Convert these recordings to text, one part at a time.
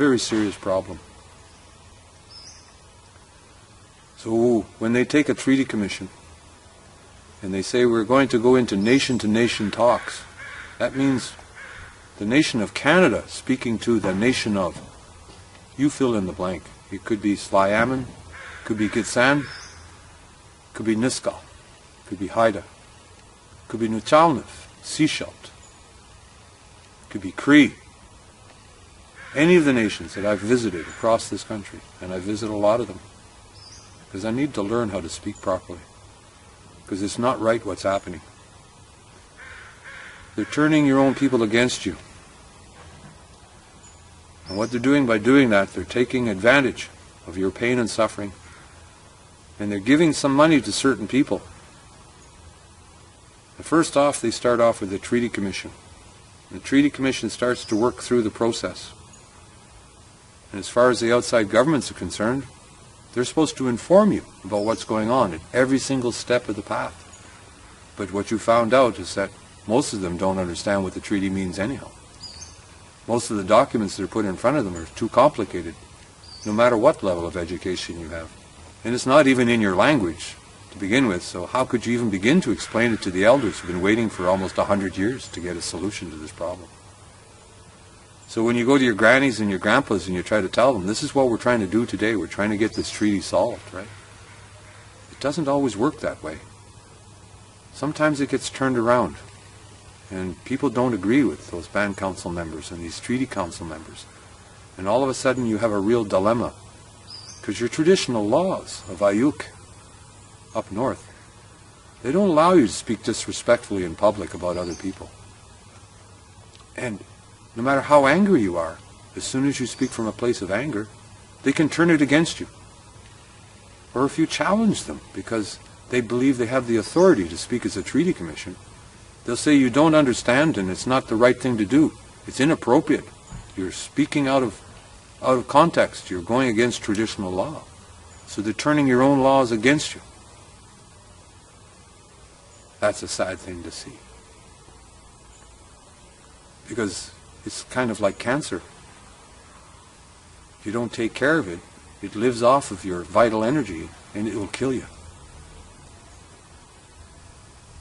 Very serious problem. So when they take a treaty commission and they say we're going to go into nation-to-nation talks, that means the nation of Canada speaking to the nation of, you fill in the blank. It could be Sliammon, could be Gitsan, could be Niskaw, could be Haida, could be Nuchalnev, Sechelt, could be Cree. Any of the nations that I've visited across this country, and I visit a lot of them, because I need to learn how to speak properly, because it's not right what's happening. They're turning your own people against you. And what they're doing by doing that, they're taking advantage of your pain and suffering, and they're giving some money to certain people. And first off, they start off with the Treaty Commission. The Treaty Commission starts to work through the process. And as far as the outside governments are concerned, they're supposed to inform you about what's going on at every single step of the path. But what you found out is that most of them don't understand what the treaty means anyhow. Most of the documents that are put in front of them are too complicated, no matter what level of education you have. And it's not even in your language to begin with, so how could you even begin to explain it to the elders who've been waiting for almost 100 years to get a solution to this problem? So when you go to your grannies and your grandpas and you try to tell them, this is what we're trying to do today, we're trying to get this treaty solved, right? It doesn't always work that way. Sometimes it gets turned around, and people don't agree with those band council members and these treaty council members. And all of a sudden you have a real dilemma, because your traditional laws of Ayuk up north, they don't allow you to speak disrespectfully in public about other people. And no matter how angry you are, as soon as you speak from a place of anger, they can turn it against you. Or if you challenge them because they believe they have the authority to speak as a treaty commission, they'll say you don't understand and it's not the right thing to do. It's inappropriate. You're speaking out of context. You're going against traditional law. So they're turning your own laws against you. That's a sad thing to see. Because it's kind of like cancer. If you don't take care of it, it lives off of your vital energy and it will kill you.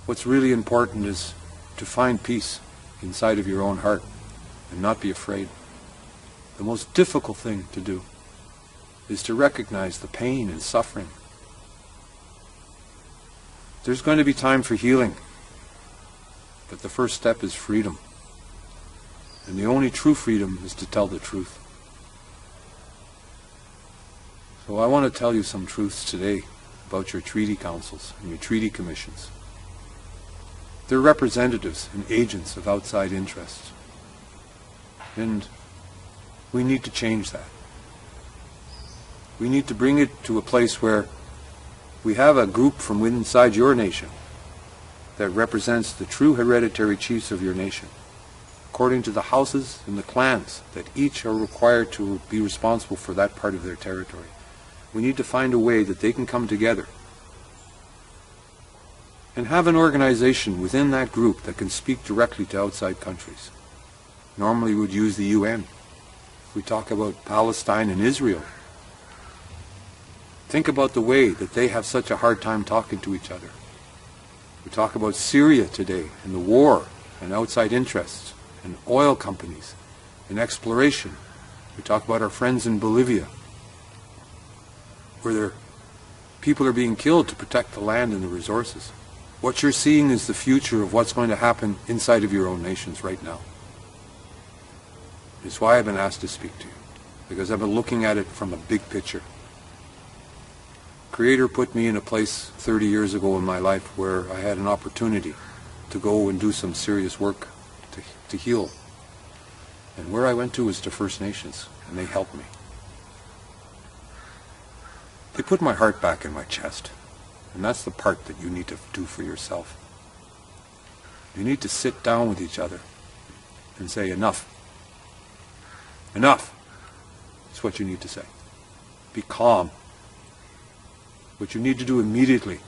What's really important is to find peace inside of your own heart and not be afraid. The most difficult thing to do is to recognize the pain and suffering. There's going to be time for healing, but the first step is freedom. And the only true freedom is to tell the truth. So I want to tell you some truths today about your treaty councils and your treaty commissions. They're representatives and agents of outside interests. And we need to change that. We need to bring it to a place where we have a group from inside your nation that represents the true hereditary chiefs of your nation, according to the houses and the clans that each are required to be responsible for that part of their territory. We need to find a way that they can come together and have an organization within that group that can speak directly to outside countries. Normally we would use the UN. We talk about Palestine and Israel. Think about the way that they have such a hard time talking to each other. We talk about Syria today and the war and outside interests and oil companies and exploration. We talk about our friends in Bolivia, where people are being killed to protect the land and the resources. What you're seeing is the future of what's going to happen inside of your own nations right now. It's why I've been asked to speak to you, because I've been looking at it from a big picture. Creator put me in a place 30 years ago in my life where I had an opportunity to go and do some serious work to heal. And where I went to was to First Nations, and they helped me. They put my heart back in my chest. And that's the part that you need to do for yourself. You need to sit down with each other and say, enough. Enough. That's what you need to say. Be calm. What you need to do immediately,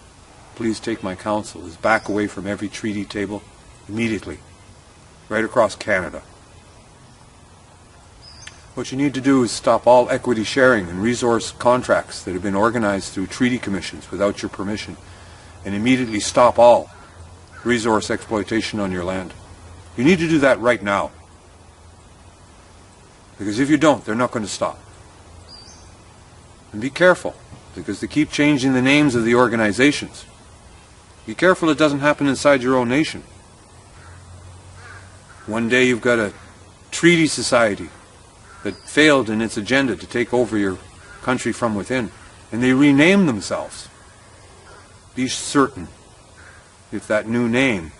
please take my counsel, is back away from every treaty table immediately, right across Canada. What you need to do is stop all equity sharing and resource contracts that have been organized through treaty commissions without your permission, and immediately stop all resource exploitation on your land. You need to do that right now. Because if you don't, they're not going to stop. And be careful, because they keep changing the names of the organizations. Be careful it doesn't happen inside your own nation. One day you've got a treaty society that failed in its agenda to take over your country from within, and they rename themselves. Be certain if that new name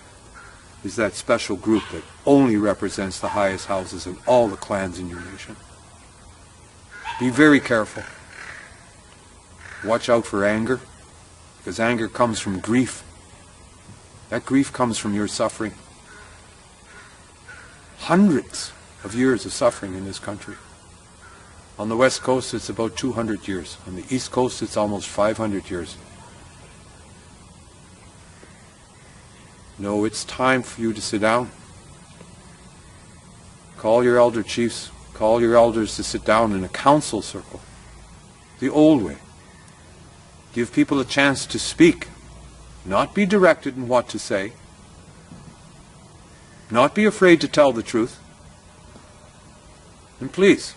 is that special group that only represents the highest houses of all the clans in your nation. Be very careful. Watch out for anger, because anger comes from grief. That grief comes from your suffering. Hundreds of years of suffering in this country. On the West Coast it's about 200 years. On the East Coast it's almost 500 years. No, it's time for you to sit down. Call your elder chiefs, call your elders to sit down in a council circle. The old way. Give people a chance to speak, not be directed in what to say, not be afraid to tell the truth. And please,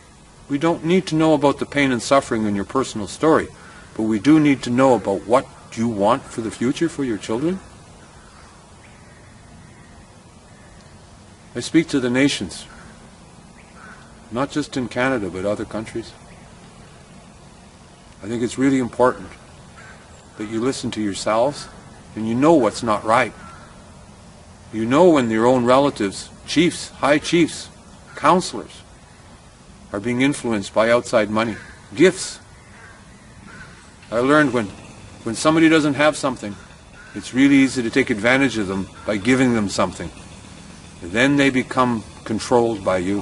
we don't need to know about the pain and suffering in your personal story, but we do need to know about what you want for the future for your children. I speak to the nations, not just in Canada, but other countries. I think it's really important that you listen to yourselves and you know what's not right. You know when your own relatives, chiefs, high chiefs, counselors, are being influenced by outside money, gifts. I learned when somebody doesn't have something, it's really easy to take advantage of them by giving them something. Then they become controlled by you.